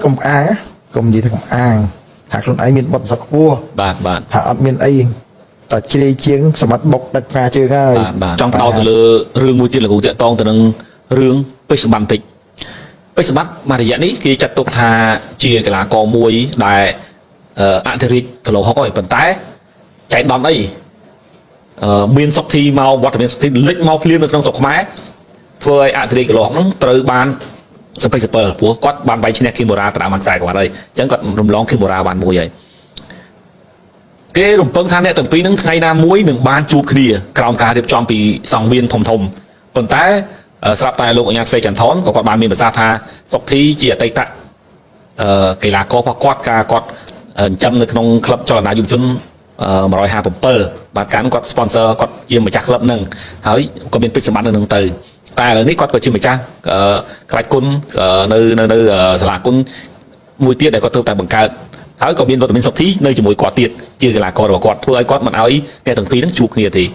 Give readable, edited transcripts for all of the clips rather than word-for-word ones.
កុំអាងកុំនិយាយថាកុំអាងថាខ្លួនឯងមានបទពិសោធន៍ខ្ពស់បាទថាអត់មានអីតែជ្រាយជាងសមត្ថបុកដាច់ផ្កាជើងហើយបាទចង់ដោតទៅលើរឿងមួយទៀតលោកគ្រូតាក់តងទៅនឹងរឿងពេជ្រសម្បត្តិបន្តិចពេជ្រសម្បត្តិមួយរយៈនេះគេចាត់ទុកថាជាកីឡាករមួយដែលអធិរាជគីឡូហុកហើយប៉ុន្តែចៃដន្យអីមានសុខធីមកវត្តមានសុខធីលិចមកភ្លាមនៅក្នុងស្រុកខ្មែរធ្វើឲ្យអធិរាជគីឡូហុកហ្នឹងត្រូវបានសពេចសពើព្រោះគាត់បានបាយឈ្នះគីមូរ៉ាតាមខ្សែគាត់ហើយអញ្ចឹងគាត់រំលងគីមូរ៉ាបានមួយហើយគេរំពឹងថាអ្នកទាំងពីរនឹងថ្ងៃណាមួយនឹងបានជួបគ្នាក្រោមការរៀបចំពីសង្វៀនធំប៉ុន្តែស្រាប់តែលោកអញ្ញាស្រីចន្ទថនក៏គាត់បានមានប្រសាសន៍ថាសុកធីជាអតីតកីឡាកររបស់គាត់ការគាត់ចិញ្ចឹមនៅក្នុងក្លឹបចលនាយុវជន157បាទការនោះគាត់ sponsor គាត់ជាម្ចាស់ក្លឹបហ្នឹងហើយក៏មានពេជ្រសម្បត្តិនៅនឹងទៅតែឥឡូវនេះគាត់ក៏ជាម្ចាស់ក្បាច់គុណនៅសាលាគុណមួយទៀតដែលគាត់ធ្វើតែបង្កើតហើយក៏មានវត្តមានសុខធីនៅជាមួយគាត់ទៀតជាកីឡាកររបស់គាត់ធ្វើឲ្យគាត់មិនឲ្យអ្នកទាំងពីរហ្នឹងជួបគ្នាទេ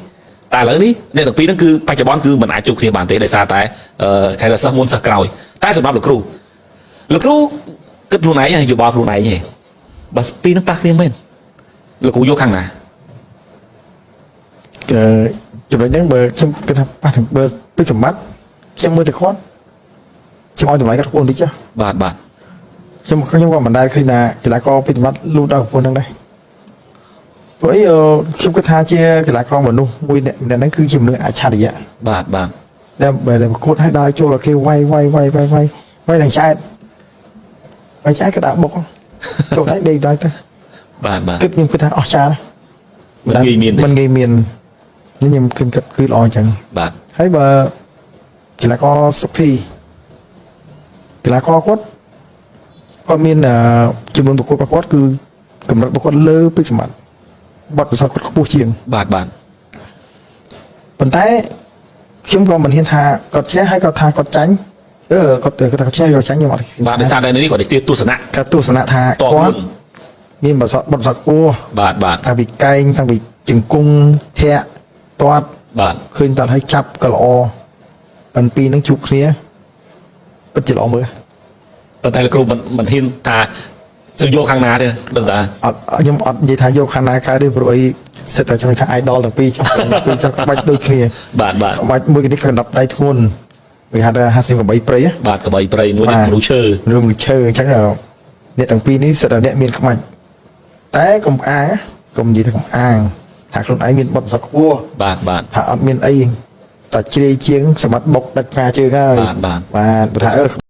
តែឥឡូវនេះអ្នកទាំងពីរហ្នឹងគឺបច្ចុប្បន្នគឺមិនអាចជួបគ្នាបានទេដោយសារតែខែសិស្សមុនសិស្សក្រោយតែសម្រាប់លោកគ្រូគិតខ្លួនឯងយោបល់ខ្លួនឯងទេបើពីរហ្នឹងប៉ះគ្នាមែនលោកគ្រូយកខាងណាចំណុចហ្នឹងបើខ្ញុំគិតថាប៉ះទាំងបើពេជ្រសម្បត្តិខ្ញុំមើលតែគាត់ខ្ញុំឲ្យតម្លៃគាត់ខ្ពស់បន្តិចចុះបាទខ្ញុំក៏មិនដែលឃើញថាកីឡាករពេជ្រសម្បត្តិលូតដល់កម្ពស់ហ្នឹងដែរព្រោះអីខ្ញុំគិតថាជាកីឡាករមនុស្សមួយអ្នកហ្នឹងគឺជាមនុស្សអច្ឆរិយៈបាទដែលប្រកួតឲ្យដល់ចូលដល់គេវាយនឹងឆ្អែតក៏ដាក់បុកចូលដៃដេកដល់ទៅបាទខ្ញុំគិតថាអស្ចារ្យមិនងាយមានខ្ញុំគិតគឺល្អអញ្ចឹងបាទហើយបើកីឡាករសុខធីកីឡាករគាត់មានចំនួនប្រកួតរបស់គាត់គឺកម្រិតរបស់គាត់លើពេជ្រសម្បត្តិបទពិសោធន៍គាត់ខ្ពស់ជាងបាទប៉ុន្តែខ្ញុំក៏មិនហ៊ានថាគាត់ឆ្នះហើយគាត់ថាគាត់ចាញ់គាត់ថាគាត់ឆ្នះគាត់ចាញ់ខ្ញុំអត់បាទដោយសារតែនេះគាត់និយាយទស្សនៈថាគាត់មានបទពិសោធន៍ខ្ពស់បាទតាំងពីកែងតាំងពីជង្គង់ធាក់ទាត់បាទឃើញតាត់ឲ្យចាប់ក៏ល្អប៉ុន្តែពីរនឹងជួបគ្នាពិតជាល្អមើលប៉ុន្តែលោកគ្រូមិនហ៊ានថាទៅយកខាងណាទេដឹងតាខ្ញុំអត់និយាយថាយកខាងណាកើតទេព្រោះអីសិតតែចង់ថា idol ទាំងពីរចង់ក្បាច់ដូចគ្នាបាទក្បាច់មួយនេះក៏ដប់ដៃធ្ងន់វាហៅថា50កបីព្រៃបាទកបីព្រៃមួយមនុស្សឈើអញ្ចឹងអ្នកទាំងពីរនេះសិតតែអ្នកមានក្បាច់តែកុំអាងកុំនិយាយថាកុំអាងថាខ្លួនឯងមានបទពិសោធន៍ខ្ពស់បាទថាអត់មានអីតែជ្រាយជាងសមត្ថបុកដាច់ផ្កាជើងហើយបាទថា